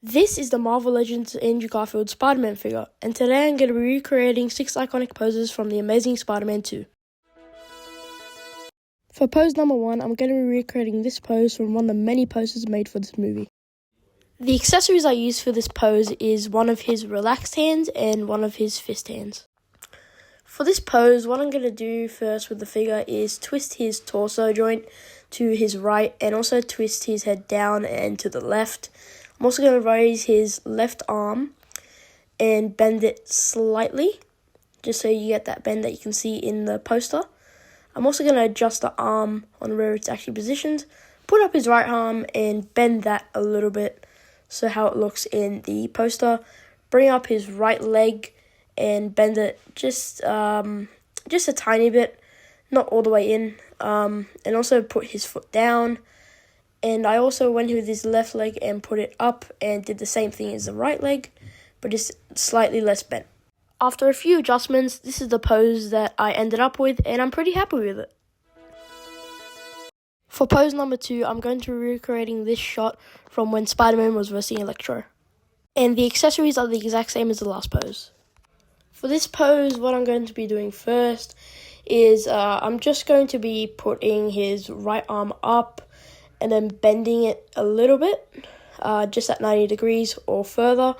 This is the Marvel Legends Andrew Garfield Spider-Man figure, and today I'm going to be recreating 6 iconic poses from The Amazing Spider-Man 2. For pose number 1, I'm going to be recreating this pose from one of the many poses made for this movie. The accessories I used for this pose is one of his relaxed hands and one of his fist hands. For this pose, what I'm going to do first with the figure is twist his torso joint to his right and also twist his head down and to the left. I'm also going to raise his left arm and bend it slightly, just so you get that bend that you can see in the poster. I'm also going to adjust the arm on where it's actually positioned, put up his right arm and bend that a little bit, so how it looks in the poster. Bring up his right leg and bend it just a tiny bit, not all the way in, and also put his foot down. And I also went with his left leg and put it up and did the same thing as the right leg, but just slightly less bent. After a few adjustments, this is the pose that I ended up with, and I'm pretty happy with it. For pose number 2, I'm going to be recreating this shot from when Spider-Man was versing Electro. And the accessories are the exact same as the last pose. For this pose, what I'm going to be doing first is I'm just going to be putting his right arm up and then bending it a little bit, just at 90 degrees or further.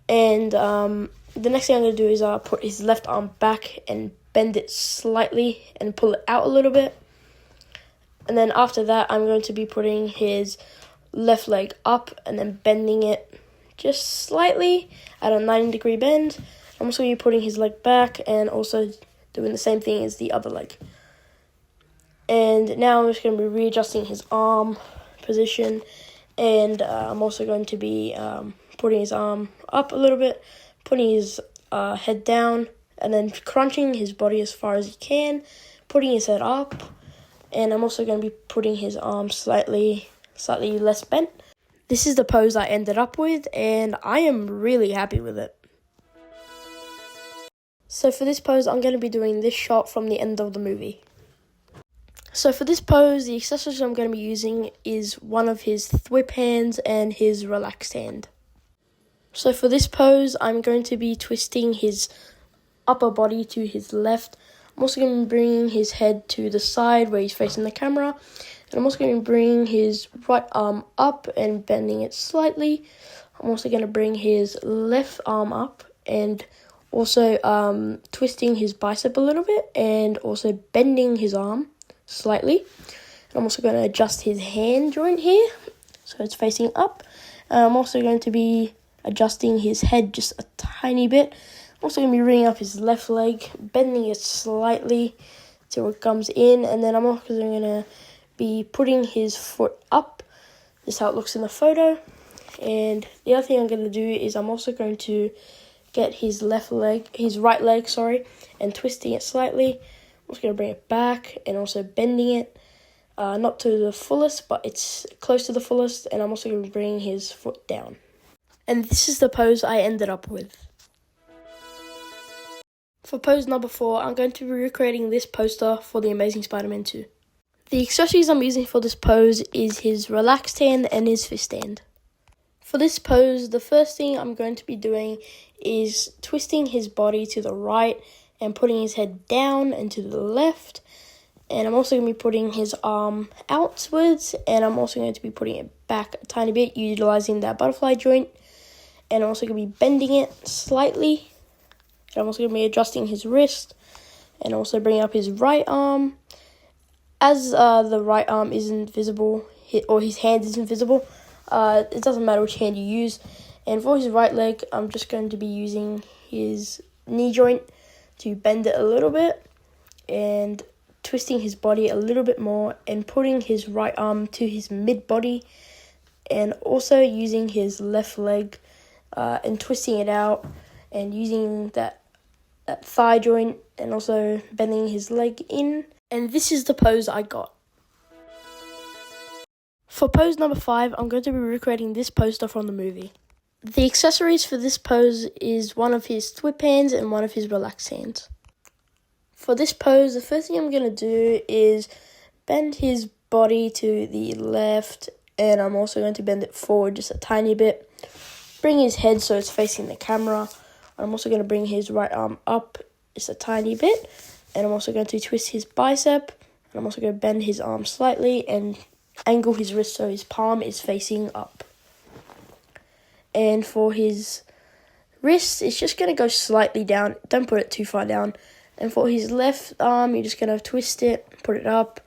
And the next thing I'm going to do is put his left arm back and bend it slightly and pull it out a little bit. And then after that, I'm going to be putting his left leg up and then bending it just slightly at a 90-degree bend. I'm also going to be putting his leg back and also doing the same thing as the other leg. And now I'm just going to be readjusting his arm position, and I'm also going to be putting his arm up a little bit, putting his head down, and then crunching his body as far as he can, putting his head up, and I'm also going to be putting his arm slightly less bent. This is the pose I ended up with, and I am really happy with it. So for this pose, I'm going to be doing this shot from the end of the movie. So for this pose, the accessories I'm going to be using is one of his thwip hands and his relaxed hand. So for this pose, I'm going to be twisting his upper body to his left. I'm also going to be bringing his head to the side where he's facing the camera. And I'm also going to bring his right arm up and bending it slightly. I'm also going to bring his left arm up and also twisting his bicep a little bit and also bending his arm slightly. I'm also going to adjust his hand joint here so it's facing up. I'm also going to be adjusting his head just a tiny bit. I'm also going to be bringing up his left leg, bending it slightly till it comes in, and then I'm also going to be putting his foot up. This is how it looks in the photo. And the other thing I'm going to do is I'm also going to get his right leg, and twisting it slightly. I'm just going to bring it back and also bending it, not to the fullest, but it's close to the fullest, and I'm also going to bring his foot down. And this is the pose I ended up with. For pose number 4, I'm going to be recreating this poster for The Amazing Spider-Man 2. The accessories I'm using for this pose is his relaxed hand and his fist hand. For this pose, the first thing I'm going to be doing is twisting his body to the right and putting his head down and to the left. And I'm also going to be putting his arm outwards, and I'm also going to be putting it back a tiny bit, utilizing that butterfly joint. And I'm also going to be bending it slightly. And I'm also going to be adjusting his wrist and also bringing up his right arm. As the right arm isn't visible, or his hand isn't visible, it doesn't matter which hand you use. And for his right leg, I'm just going to be using his knee joint to bend it a little bit and twisting his body a little bit more and putting his right arm to his mid-body, and also using his left leg and twisting it out and using that thigh joint and also bending his leg in. And this is the pose I got. For pose number 5, I'm going to be recreating this poster from the movie. The accessories for this pose is one of his thwip hands and one of his relaxed hands. For this pose, the first thing I'm going to do is bend his body to the left, and I'm also going to bend it forward just a tiny bit, bring his head so it's facing the camera. I'm also going to bring his right arm up just a tiny bit. And I'm also going to twist his bicep. And I'm also going to bend his arm slightly and angle his wrist so his palm is facing up. And for his wrist, it's just going to go slightly down. Don't put it too far down. And for his left arm, you're just going to twist it, put it up.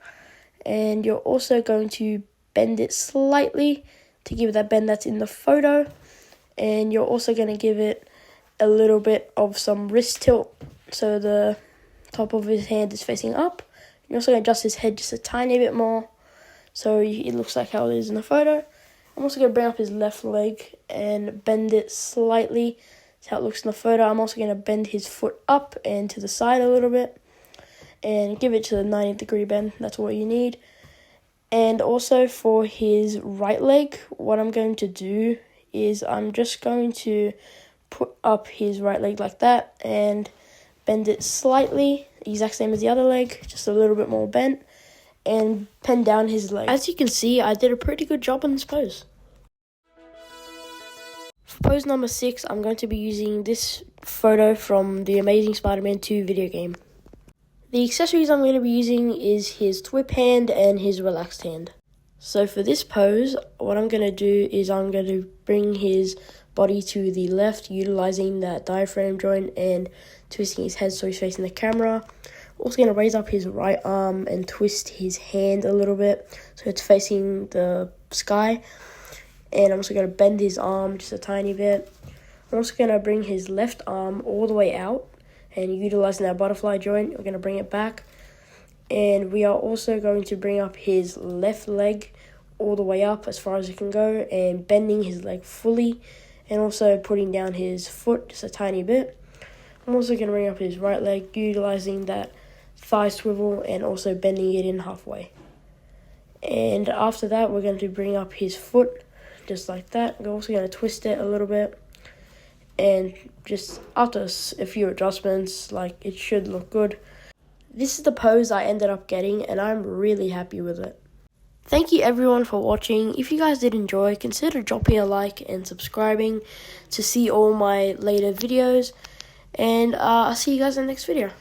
And you're also going to bend it slightly to give it that bend that's in the photo. And you're also going to give it a little bit of some wrist tilt so the top of his hand is facing up. You're also going to adjust his head just a tiny bit more so it looks like how it is in the photo. I'm also going to bring up his left leg and bend it slightly. That's how it looks in the photo. I'm also going to bend his foot up and to the side a little bit and give it to the 90-degree bend. That's what you need. And also for his right leg, what I'm going to do is I'm just going to put up his right leg like that and bend it slightly, exact same as the other leg, just a little bit more bent, and pen down his leg. As you can see, I did a pretty good job on this pose. For pose number 6, I'm going to be using this photo from the Amazing Spider-Man 2 video game. The accessories I'm going to be using is his whip hand and his relaxed hand. So for this pose, what I'm going to do is I'm going to bring his body to the left, utilizing that diaphragm joint and twisting his head so he's facing the camera. Also going to raise up his right arm and twist his hand a little bit so it's facing the sky. And I'm also going to bend his arm just a tiny bit. I'm also going to bring his left arm all the way out and utilizing that butterfly joint, we're going to bring it back. And we are also going to bring up his left leg all the way up as far as it can go and bending his leg fully and also putting down his foot just a tiny bit. I'm also going to bring up his right leg, utilizing that thigh swivel and also bending it in halfway. And after that, we're going to bring up his foot just like that. We're also going to twist it a little bit. And just after a few adjustments, like it should look good. This is the pose I ended up getting and I'm really happy with it. Thank you everyone for watching. If you guys did enjoy, consider dropping a like and subscribing to see all my later videos. And I'll see you guys in the next video.